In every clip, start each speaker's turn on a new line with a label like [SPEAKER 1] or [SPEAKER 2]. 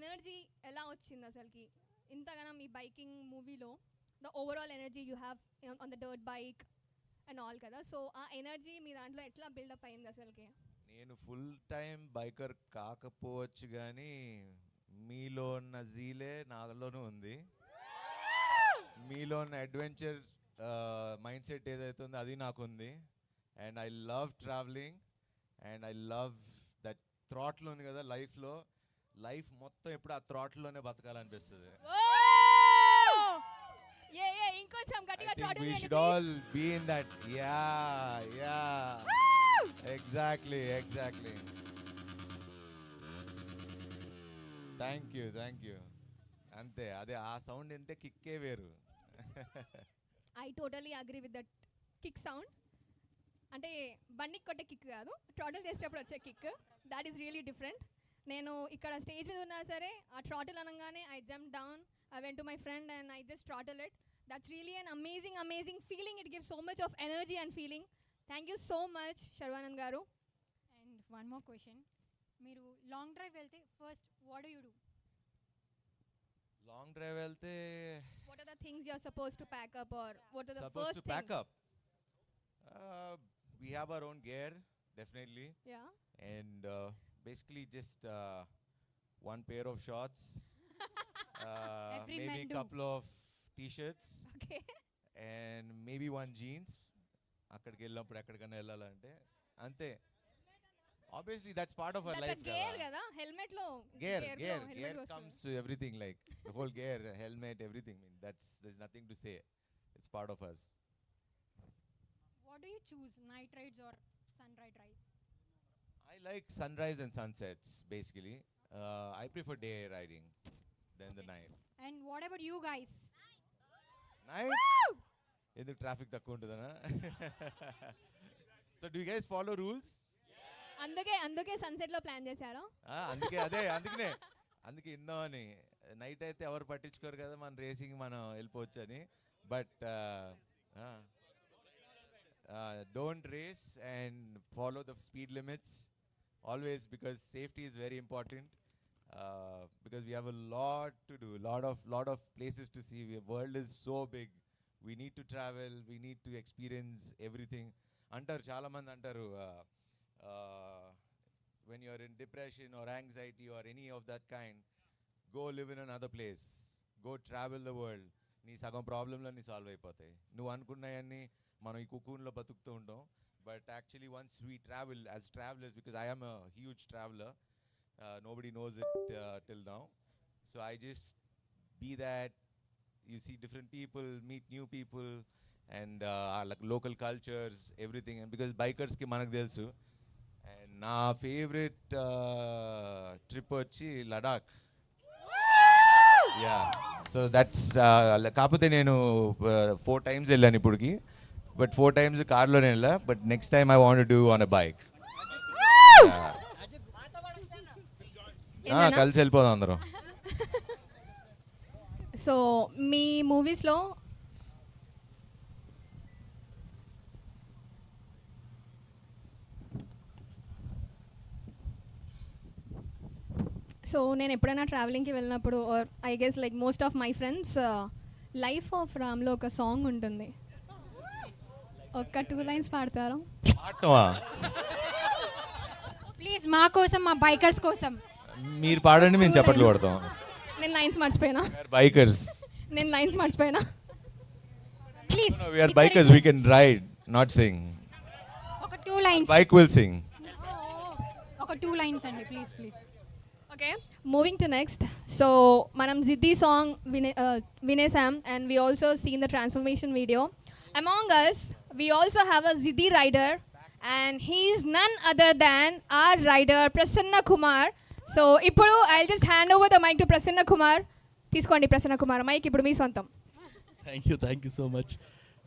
[SPEAKER 1] Energy ఎలా వచ్చింది అసలుకి ఇంతగానో మీ బైకింగ్ మూవీలో the overall energy you have on the dirt bike and all కదా, సో ఆ ఎనర్జీ మీ దాంట్లో ఎట్లా బిల్డప్ అయింది అసలుకి?
[SPEAKER 2] నేను ఫుల్ టైం బైకర్ కాకపోవచ్చు కానీ మీలో ఉన్న జీలే నాలోనూ ఉంది. మీలో ఉన్న అడ్వెంచర్ మైండ్ సెట్ ఏదైతే ఉందో అది నాకుంది. And I love travelling and I love that throttle ఉంది కదా లైఫ్లో. లైఫ్ మొత్తం ఎప్పుడు ఆ థ్రాట్లోనే బతకాలనిపిస్తుంది.
[SPEAKER 1] ఇంకొంచెం గట్టిగా
[SPEAKER 2] I think we should all be in that. Yeah. Exactly. Thank you. అంతే, అదే ఆ సౌండ్ అంటే కిక్కే వేరు.
[SPEAKER 1] I totally agree with that kick sound. అంటే బండికి కొట్టే కిక్ కాదు, ట్రాటిల్ చేసేటప్పుడు వచ్చే kick, that is really different. నేను ఇక్కడ స్టేజ్ మీద ఉన్నా సరే ఆ ట్రాటిల్ అనగానే I jump down, I went to my friend and I just throttle it. That's really an amazing feeling. It gives so much of energy and feeling. Thank you so much, Sharvanand garu.
[SPEAKER 3] And one more question. Meeru long drive velte first what do you do?
[SPEAKER 2] Long drive velte
[SPEAKER 1] what are the things you're supposed to pack up, or what are the
[SPEAKER 2] supposed
[SPEAKER 1] first
[SPEAKER 2] to pack up? We have our own gear, definitely.
[SPEAKER 1] Yeah.
[SPEAKER 2] And basically just one pair of shorts, maybe a couple of t-shirts,
[SPEAKER 1] okay,
[SPEAKER 2] and maybe one jeans. అక్కడికి వెళ్ళినప్పుడు ఎక్కడికైనా వెళ్ళాలంటే అంతే. Obviously that's part of our life.
[SPEAKER 1] Gear కదా, helmet లో
[SPEAKER 2] gear comes to everything, like the whole gear, helmet, everything. I mean, there's nothing to say. It's part of us.
[SPEAKER 3] What do you choose, night rides or sunrise rides?
[SPEAKER 2] I like sunrise and sunsets basically. I prefer day riding than the night.
[SPEAKER 3] And what about you guys?
[SPEAKER 2] ఎందుకు traffic తక్కువ ఉంటుందనా? So do you guys follow rules?
[SPEAKER 1] అందుకే sunset లో plan చేశారా?
[SPEAKER 2] అందుకే ఇందామని. Night అయితే ఎవరు పట్టించుకోరు కదా, మన రేసింగ్ మనం వెళ్ళిపోవచ్చు అని. But don't race and follow the speed limits always, because safety is very important. Because we have a lot to do, lot of places to see. The world is so big. We need to travel. We need to experience everything. Antaru chaala mandi antaru, when you are in depression or anxiety or any of that kind, go live in another place. Go travel the world. నీ సగం ప్రాబ్లంలన్నీ solve అయిపోతాయి. నువ్వు అనుకున్నాయన్నీ మనం ఈ కుకూన్లో బతుకుతూ ఉంటాం. But actually once we travel as travellers, because I am a huge traveller. Nobody knows it till now. So I just be that. You see different people, meet new people, and like local cultures, everything. And because bikers ki manaku telusu. And na favorite trip vachi Ladakh. Yeah. So that's kaapothe nenu 4 times ellanu ippudiki. But 4 times car lo nella. But next time I want to do on a bike. కలిసి వెళ్ళిపోదాం అందరం.
[SPEAKER 1] So మీ మూవీస్లో నేను ఎప్పుడైనా ట్రావెలింగ్కి వెళ్ళినప్పుడు, I guess like most of my friends, life of రామ్లో ఒక సాంగ్ ఉంటుంది. ఒక్క 2 lines పాడతారా?
[SPEAKER 3] ప్లీజ్, మా కోసం, మా బైకర్స్ కోసం.
[SPEAKER 2] మీరు పాడండి, మేము చప్పట్లు కొడతాం.
[SPEAKER 1] నేను లైన్స్ మర్చిపోయినా.
[SPEAKER 2] బైకర్స్.
[SPEAKER 1] నేను లైన్స్ మర్చిపోయినా.
[SPEAKER 3] Please.
[SPEAKER 2] We are bikers, we can ride, not sing.
[SPEAKER 3] ఒక 2 lines.
[SPEAKER 2] Bike will sing.
[SPEAKER 3] ఒక 2 lines అండి, please.
[SPEAKER 1] Okay, moving to next. So manam Ziddi song vinesam, and we also seen the transformation video. Among us, we also have a Ziddi rider, and he is none other than our rider Prasanna Kumar. So ippudu I'll just hand over the mic to Prasanna Kumar. Teeskondi Prasanna Kumar, mic ippudu mee swantam.
[SPEAKER 4] Thank you so much.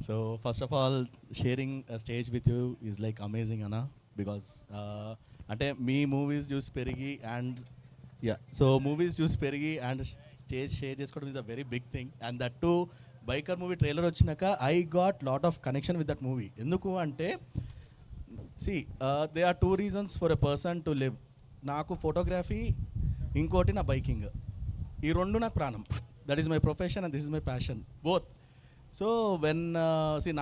[SPEAKER 4] So first of all, sharing a stage with you is like amazing, Anna, because ante me movies juice perigi and so movies juice perigi and stage share chesukodam is a very big thing, and that too biker movie trailer vachinaka I got lot of connection with that movie. Enduku ante see, there are 2 reasons for a person to live. నాకు photography, ఇంకోటి నా biking. ఈ రెండు నాకు ప్రాణం. That is my profession and this is my passion both. So when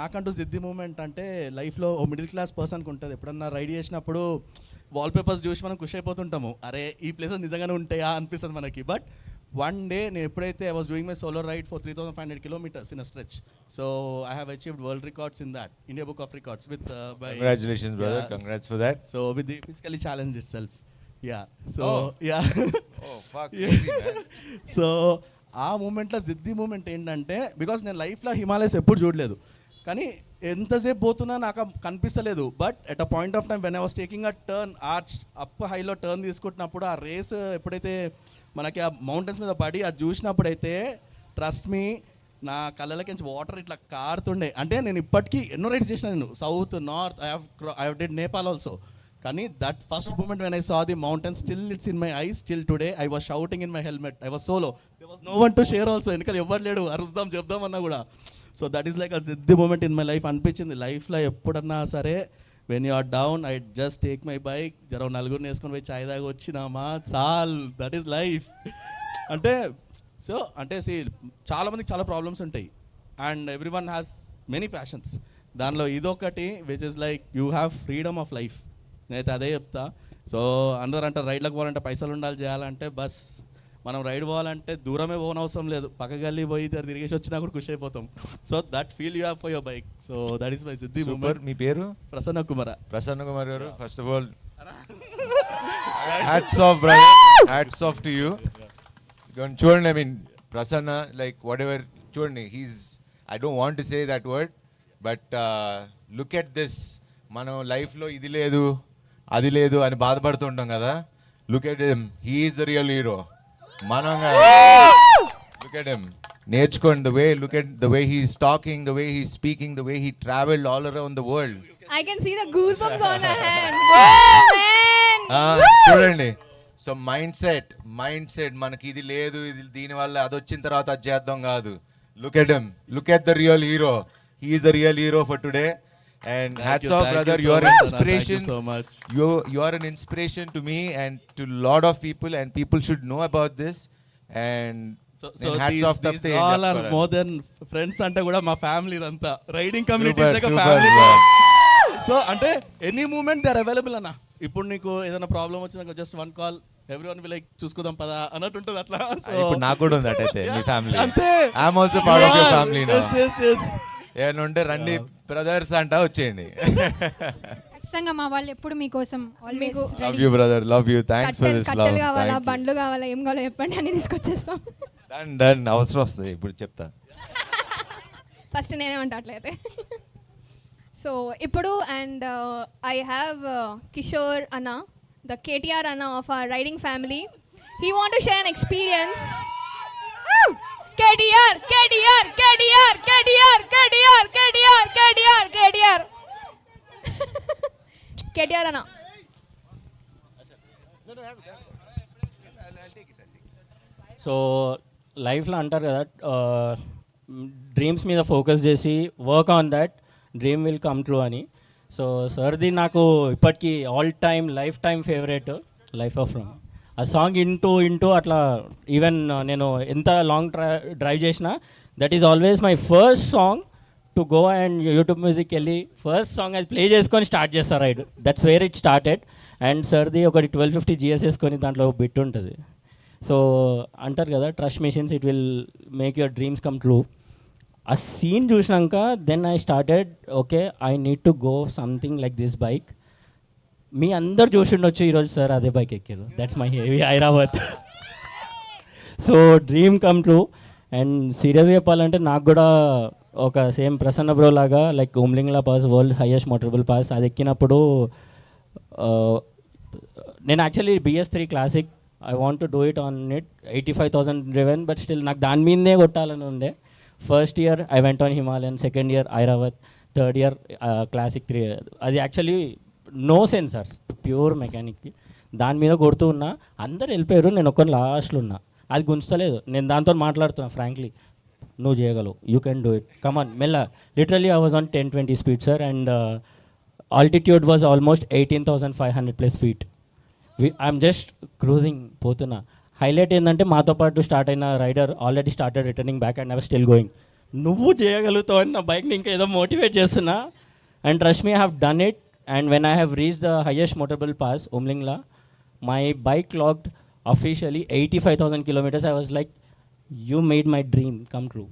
[SPEAKER 4] నాకంటూ సిద్ధి moment అంటే లైఫ్లో ఓ మిడిల్ క్లాస్ పర్సన్కి ఉంటుంది. ఎప్పుడన్నా రైడ్ చేసినప్పుడు వాల్పేపర్స్ చూసి మనం ఖుషి అయిపోతుంటాము, అరే ఈ ప్లేసెస్ నిజంగానే ఉంటాయా అనిపిస్తుంది మనకి. బట్ వన్ డే నేను ఎప్పుడైతే I was doing my solo ride for 3,500 kilometers in a stretch. So I have achieved world records in that, India Book of Records with by
[SPEAKER 2] Congratulations, brother. Congrats for that.
[SPEAKER 4] So with the physically challenge itself. Yeah. So
[SPEAKER 2] Oh.
[SPEAKER 4] yeah.
[SPEAKER 2] Oh, fuck. Crazy, man.
[SPEAKER 4] So ఆ మూమెంట్లో జిద్ది moment ఏంటంటే, because నేను లైఫ్లో హిమాలయస్ ఎప్పుడు చూడలేదు, కానీ ఎంతసేపు పోతున్నా నాకు కనిపిస్తలేదు. But at a point of time when I was taking a turn arch up హైలో టర్న్ తీసుకుంటున్నప్పుడు ఆ రేస్ ఎప్పుడైతే మనకి ఆ మౌంటైన్స్ మీద పడి అది చూసినప్పుడైతే ట్రస్ట్ మీ నా కళ్ళలకించి వాటర్ ఇట్లా కారుతుండే. అంటే నేను ఇప్పటికీ ఎన్నో రైడ్స్ చేసిన, నేను south north I have did Nepal also. కానీ that first moment when I saw the mountain still it's in my eyes still today. I was shouting in my helmet. I was solo, there was no one to share also. వెనకాల ఎవరు లేడు అరుద్దాం చెప్దాం అన్నా కూడా. So that is like a సిద్ధి moment in my life అనిపించింది. లైఫ్లో ఎప్పుడన్నా సరే when you are down I just take my bike, జర నలుగురిని వేసుకొని పోయి చాయ్ దాకా వచ్చినామా చాల్, దట్ ఈస్ లైఫ్. అంటే సో అంటే చాలామందికి చాలా ప్రాబ్లమ్స్ ఉంటాయి and every one has many passions. దానిలో ఇదొకటి which is like you have freedom of life. నేనైతే అదే చెప్తా. సో అందరూ అంటారు రైడ్లకు పోవాలంటే పైసలు ఉండాలి, చేయాలంటే బస్. మనం రైడ్ పోవాలంటే దూరమే పోనవసరం లేదు, పక్క గల్లీ పోయి తిరిగేసి వచ్చినా కూడా ఖుషి అయిపోతాం. So that feel you have for your bike. So that is my సిద్ధి మూమెంట్.
[SPEAKER 2] మీ పేరు?
[SPEAKER 4] Prasanna Kumar.
[SPEAKER 2] Prasanna Kumar garu, first of all hats off brother, hats off to you. చూడండి, I mean Prasanna like what ఎవర్, చూడండి he's, I don't want to say that word, but look at this. మనం లైఫ్లో ఇది లేదు అది లేదు అని బాధపడుతుంటాం కదా. Look at him, he is the real hero. మనం లుక్ ఎట్ హిమ్, నేర్చుకోండి. Look at the way he's talking, the way he's speaking, the way he travelled all around the world.
[SPEAKER 1] I can see the goosebumps on my hand. Wow, man!
[SPEAKER 2] చూడండి. So mind set మనకి ఇది లేదు, ఇది దీనివల్ల అది వచ్చిన తర్వాత అది చేద్దాం కాదు. Look at him, look at the real hero. He is the real hero for today. And hats off, brother. You are an inspiration.
[SPEAKER 4] Thank you so much.
[SPEAKER 2] You are an inspiration to me and to a lot of people, and people should know about this. And
[SPEAKER 4] So
[SPEAKER 2] hats off
[SPEAKER 4] these all are more than friends. అంటే కూడా మా family ఇదంతా riding community like
[SPEAKER 2] Super,
[SPEAKER 4] family.
[SPEAKER 2] bro.
[SPEAKER 4] So అంటే any moment they are available అన్న. ఇప్పుడు నీకు ఏదైనా problem వచ్చినా just one call, everyone will like చూసుకుందాం పదా అన్నట్టు ఉంటుంది అట్లా. సో
[SPEAKER 2] ఇప్పుడు నాకు కూడా ఉంది అటైతే మీ ఫ్యామిలీ.
[SPEAKER 4] అంతే,
[SPEAKER 2] I'm also part of your family now.
[SPEAKER 4] yes.
[SPEAKER 2] ఏమైనా ఉంటే రండి బ్రదర్స్ అంట, వచ్చేయండి.
[SPEAKER 3] ఖచ్చితంగా మా వాళ్ళు ఎప్పుడు మీకోసం always
[SPEAKER 2] love you brother, love you. Thanks for this love.
[SPEAKER 1] కట్టెలు కావాలా, బండ్లు కావాలా, ఏం కావాలో చెప్పండి అని తీసుకొచ్చేస్తాం.
[SPEAKER 2] డన్ అవసరం వస్తుంది, ఇప్పుడు చెప్తా.
[SPEAKER 1] ఫస్ట్ నేనే ఉంటా అట్లయితే. సో ఇప్పుడు అండ్ ఐ హ్యావ్ కిషోర్ అన్న, ద కేటీఆర్ అన్న of our riding family. He want to share an experience. KTR KTR KTR KTR KTR KTR KTR KTR KTR అన్న.
[SPEAKER 5] సో లైఫ్లో అంటారు కదా, డ్రీమ్స్ మీద ఫోకస్ చేసి work on that, dream will come true అని. సో సార్ది నాకు ఇప్పటికీ all time life time favourite, life of Ram. ఆ సాంగ్ ఇంటూ అట్లా ఈవెన్ నేను ఎంత లాంగ్ డ్రైవ్ చేసినా that is always my first song to go and YouTube music వెళ్ళి ఫస్ట్ సాంగ్ అది ప్లే చేసుకొని స్టార్ట్ చేస్తారు రైడ్. That's where it started. And సర్ది ఒకటి 1250 GS వేసుకొని దాంట్లో ఒక బిట్ ఉంటుంది. సో అంటారు కదా, trust missions it will make your dreams come true. ఆ సీన్ చూసినాక then I started, okay I need to go something like this bike. మీ అందరు చూసి ఉండొచ్చు ఈరోజు సార్ అదే బైక్ ఎక్కారు. That's my heavy Airavat. So dream come true. And సీరియస్గా చెప్పాలంటే నాకు కూడా ఒక సేమ్ ప్రసన్న బ్రో లాగా like Umling La pass, world highest motorable pass, అది ఎక్కినప్పుడు నేను actually BS3 classic I want to do it on it, 85,000 driven, but still నాకు దాని మీదే కొట్టాలని ఉండే. First year I went on Himalayan, second year Airavat, third year classic 3. అది actually no sensors, pure mechanic. దాని మీద కొడుతూ ఉన్నా, అందరు వెళ్ళిపోయారు, నేను ఒక్కరిని లాస్ట్లో ఉన్నా. అది గుంజతలేదు. నేను దాంతో మాట్లాడుతున్నా, ఫ్రాంక్లీ నువ్వు చేయగలవు, you can do it, come on మెల్ల. Literally I was on 10-20 speed sir. And altitude was almost 18,500+ feet. I'm just cruising పోతున్నా. హైలైట్ ఏంటంటే మాతో పాటు స్టార్ట్ అయిన rider already started returning back and I still going. నువ్వు చేయగలుగుతావు అని నా బైక్ని ఇంకా ఏదో మోటివేట్ చేస్తున్నా. And trust me, I have done it. And when I have reach the highest motorable pass Umling La, my bike clocked officially 85,000 kilometers. I was like, you made my dream come true.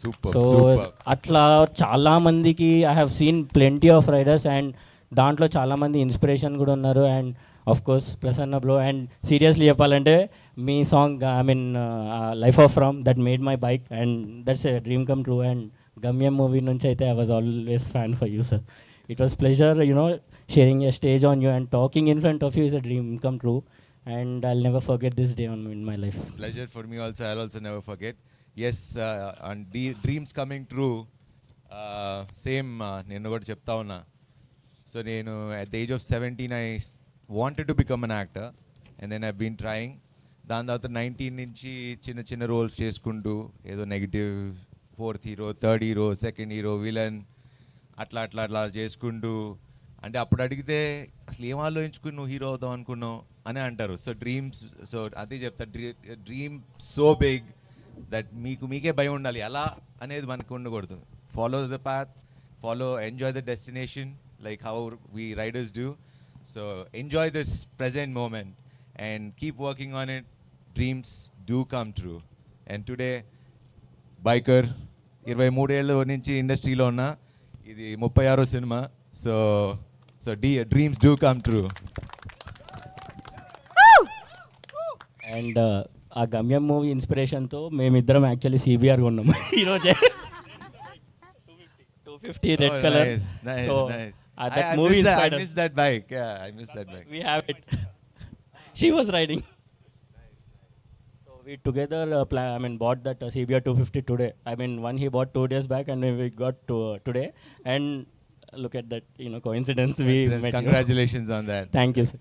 [SPEAKER 2] Super
[SPEAKER 5] so
[SPEAKER 2] super.
[SPEAKER 5] అట్లా చాలామందికి I have seen plenty of riders and దాంట్లో చాలామంది inspiration కూడా ఉన్నారు. And of course Prasanna bro. And seriously చెప్పాలంటే మీ song I mean life of from that made my bike and that's a dream come true. And Gamyam movie నుంచి అయితే I was always fan for you sir. It was pleasure sharing a stage on you and talking in front of you is a dream come true. And I'll never forget this day in my life.
[SPEAKER 2] Pleasure for me also. I'll also never forget. Yes, and dreams coming true. Same నేను కూడా చెప్తా ఉన్నా. So నేను at the age of 17 I wanted to become an actor and then I've been trying. దాని తర్వాత 19 నుంచి చిన్న చిన్న రోల్స్ చేసుకుంటూ ఏదో negative, fourth hero, third hero, second hero, villain అట్లా అట్లా అట్లా చేసుకుంటూ, అంటే అప్పుడు అడిగితే అసలు ఏం ఆలోచించుకుని నువ్వు హీరో అవుతావు అనుకున్నావు అని అంటారు. సో డ్రీమ్స్, సో అదే చెప్తా, డ్రీమ్ సో బిగ్ దట్ మీకే భయం ఉండాలి. ఎలా అనేది మనకు ఉండకూడదు. Follow the path, follow, enjoy the destination like how we riders do. So enjoy this present moment and keep working on it. Dreams do come true. And today biker 23 ఏళ్ళ నుంచి ఇండస్ట్రీలో ఉన్నా, ఇది 36వ సినిమా. So dreams do come true.
[SPEAKER 5] And ఆ Gamyam movie ఇన్స్పిరేషన్తో మేమిద్దరం actually CBR కొన్నాము ఈరోజే. 250 red colour. So that movie inspired us.
[SPEAKER 2] I missed that bike. Yeah, I missed that bike.
[SPEAKER 5] We have it. She was riding. So we together bought that CBR 250 today. I mean, one he bought 2 days back and we got today. And look at that, coincidence. We met.
[SPEAKER 2] Congratulations on that.
[SPEAKER 5] Thank you, sir.